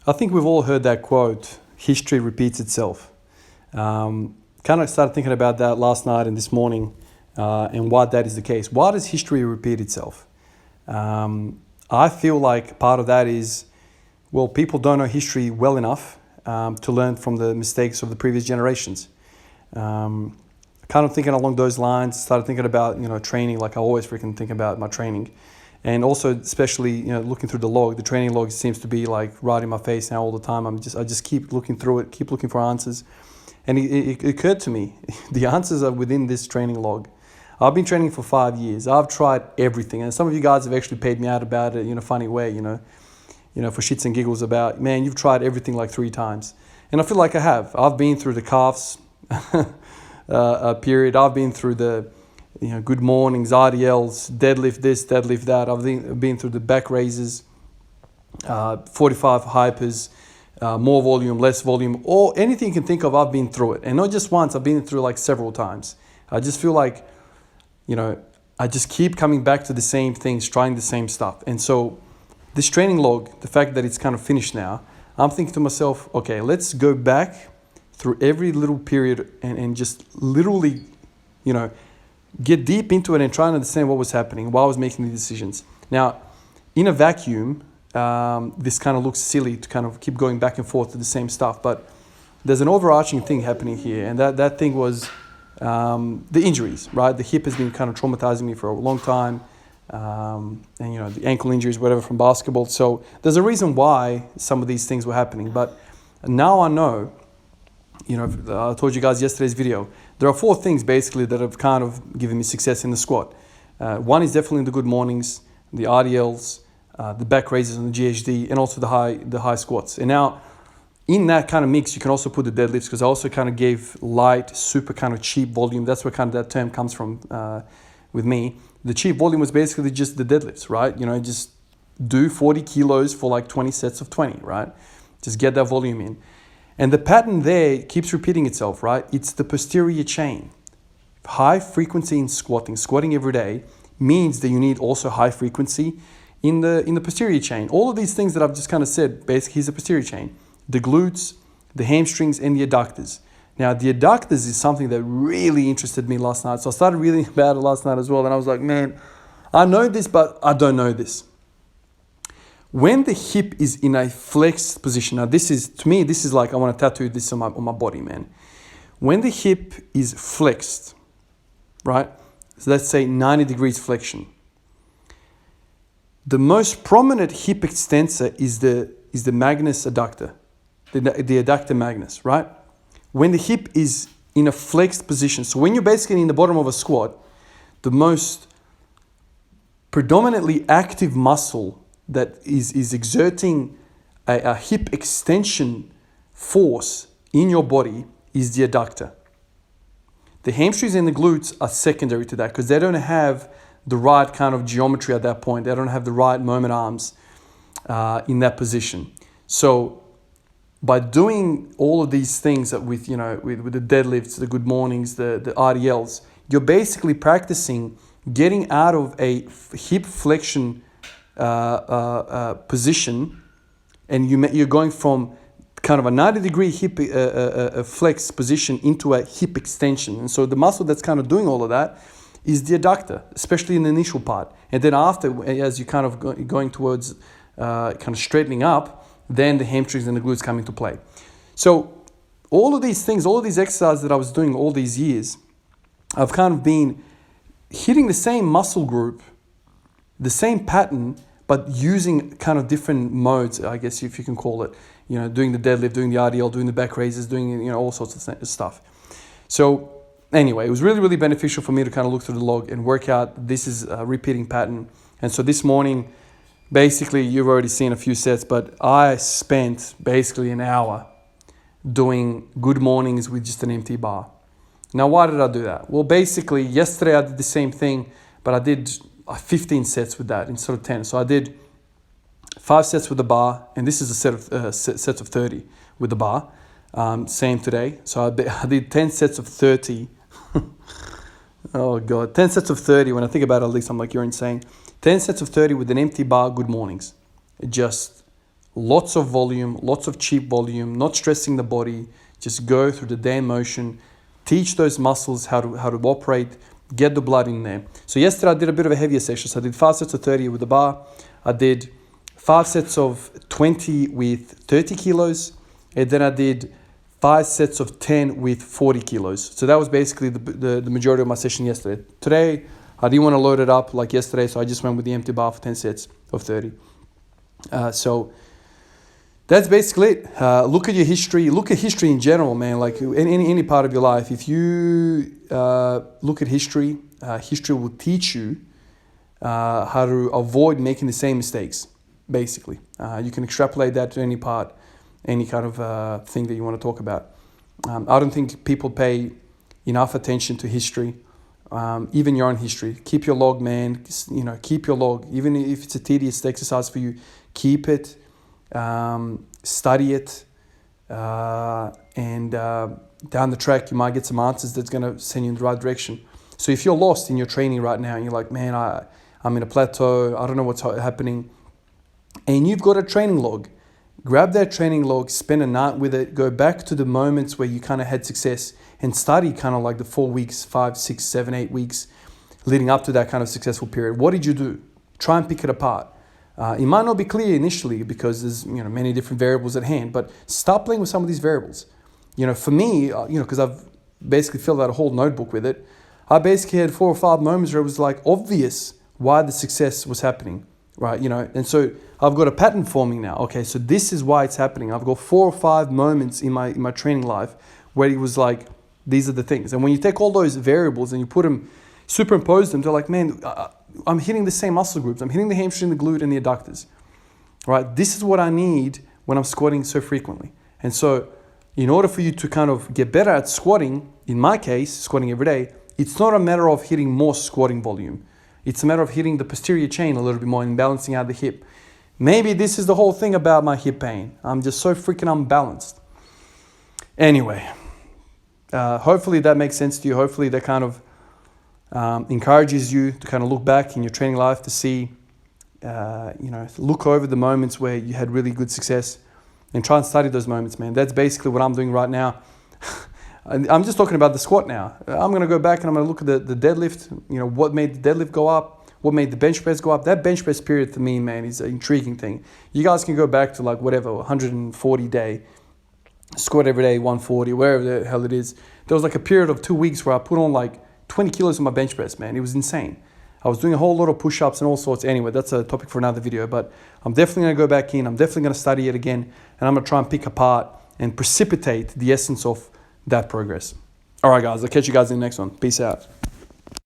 I think we've all heard that quote, history repeats itself. Kind of started thinking about that last night and this morning, and why that is the case. Why does history repeat itself? I feel like part of that is, well, people don't know history well enough to learn from the mistakes of the previous generations. Kind of thinking along those lines, started thinking about, training, like I always freaking think about my training. And also, especially, looking through the training log seems to be like right in my face now all the time. I just keep looking through it, keep looking for answers. And it occurred to me, the answers are within this training log. I've been training for 5 years. I've tried everything. And some of you guys have actually paid me out about it in a funny way, for shits and giggles about, man, you've tried everything like 3 times. And I feel like I have. I've been through the calves period. I've been through the good mornings, RDLs, deadlift this, deadlift that. I've been through the back raises, 45 hypers, more volume, less volume, or anything you can think of, I've been through it. And not just once, I've been through like several times. I just feel like, I just keep coming back to the same things, trying the same stuff. And so this training log, the fact that it's kind of finished now, I'm thinking to myself, okay, let's go back through every little period and just literally, get deep into it and try and understand what was happening, why I was making the decisions. Now, in a vacuum, this kind of looks silly to kind of keep going back and forth to the same stuff, but there's an overarching thing happening here, and that thing was the injuries, right? The hip has been kind of traumatizing me for a long time, and the ankle injuries, whatever, from basketball. So there's a reason why some of these things were happening, but now I know. I told you guys yesterday's video, there are 4 things basically that have kind of given me success in the squat. One is definitely the good mornings, the RDLs, the back raises on the GHD, and also the high squats. And now in that kind of mix, you can also put the deadlifts, because I also kind of gave light, super kind of cheap volume. That's where kind of that term comes from with me. The cheap volume was basically just the deadlifts, right? Just do 40 kilos for like 20 sets of 20, right? Just get that volume in. And the pattern there keeps repeating itself, right? It's the posterior chain. High frequency in squatting every day means that you need also high frequency in the posterior chain. All of these things that I've just kind of said, basically is the posterior chain. The glutes, the hamstrings, and the adductors. Now, the adductors is something that really interested me last night. So I started reading about it last night as well. And I was like, man, I know this, but I don't know this. When the hip is in a flexed position, now to me, this is like, I want to tattoo this on my body, man. When the hip is flexed, right? So let's say 90 degrees flexion. The most prominent hip extensor is the magnus adductor, the adductor magnus, right? When the hip is in a flexed position, so when you're basically in the bottom of a squat, the most predominantly active muscle that is exerting a hip extension force in your body is the adductor. The hamstrings and the glutes are secondary to that, because they don't have the right kind of geometry at that point. They don't have the right moment arms in that position. So by doing all of these things with the deadlifts, the good mornings, the RDLs, you're basically practicing getting out of a hip flexion position, and you're going from kind of a 90-degree hip flex position into a hip extension. And so the muscle that's kind of doing all of that is the adductor, especially in the initial part. And then after, as you kind of going towards kind of straightening up, then the hamstrings and the glutes come into play. So all of these things, all of these exercises that I was doing all these years, I've kind of been hitting the same muscle group, the same pattern, but using kind of different modes, I guess, if you can call it, doing the deadlift, doing the RDL, doing the back raises, doing, all sorts of stuff. So anyway, it was really, really beneficial for me to kind of look through the log and work out this is a repeating pattern. And so this morning, basically, you've already seen a few sets, but I spent basically an hour doing good mornings with just an empty bar. Now, why did I do that? Well, basically, yesterday I did the same thing, but I did 15 sets with that instead of 10. So I did 5 sets with the bar, and this is a set of sets of 30 with the bar. Same today. So I did 10 sets of 30. Oh God, 10 sets of 30. When I think about it, at least I'm like, you're insane. 10 sets of 30 with an empty bar, good mornings. Just lots of volume, lots of cheap volume, not stressing the body. Just go through the damn motion. Teach those muscles how to operate. Get the blood in there. So yesterday I did a bit of a heavier session. So I did 5 sets of 30 with the bar. I did 5 sets of 20 with 30 kilos. And then I did 5 sets of 10 with 40 kilos. So that was basically the majority of my session yesterday. Today, I didn't want to load it up like yesterday, so I just went with the empty bar for 10 sets of 30. So that's basically it. Look at your history. Look at history in general, man. Like any part of your life. If you look at history, history will teach you how to avoid making the same mistakes, basically. You can extrapolate that to any part, any kind of thing that you want to talk about. I don't think people pay enough attention to history, even your own history. Keep your log, man. Keep your log. Even if it's a tedious exercise for you, keep it. Study it, and down the track you might get some answers that's going to send you in the right direction. So if you're lost in your training right now and you're like, man, I'm in a plateau, I don't know what's happening, and you've got a training log, grab that training log, spend a night with it, go back to the moments where you kind of had success and study kind of like the 4 weeks, 5, 6, 7, 8 weeks leading up to that kind of successful period. What did you do? Try and pick it apart. It might not be clear initially because there's many different variables at hand, but start playing with some of these variables. For me, because I've basically filled out a whole notebook with it, I basically had 4 or 5 moments where it was like obvious why the success was happening, right? And so I've got a pattern forming now. Okay, so this is why it's happening. I've got 4 or 5 moments in my training life where it was like, these are the things. And when you take all those variables and you put them, superimpose them, they're like, man, I'm hitting the same muscle groups. I'm hitting the hamstring, the glute, and the adductors, right? This is what I need when I'm squatting so frequently. And so in order for you to kind of get better at squatting, in my case, squatting every day, it's not a matter of hitting more squatting volume. It's a matter of hitting the posterior chain a little bit more and balancing out the hip. Maybe this is the whole thing about my hip pain. I'm just so freaking unbalanced. Anyway, hopefully that makes sense to you. Hopefully that kind of encourages you to kind of look back in your training life to see, look over the moments where you had really good success and try and study those moments, man. That's basically what I'm doing right now. I'm just talking about the squat now. I'm going to go back and I'm going to look at the deadlift, what made the deadlift go up, what made the bench press go up. That bench press period for me, man, is an intriguing thing. You guys can go back to like whatever, 140 day, squat every day, 140, wherever the hell it is. There was like a period of 2 weeks where I put on like 20 kilos on my bench press, man. It was insane. I was doing a whole lot of push-ups and all sorts. Anyway, that's a topic for another video, but I'm definitely going to go back in. I'm definitely going to study it again, and I'm going to try and pick apart and precipitate the essence of that progress. All right, guys, I'll catch you guys in the next one. Peace out.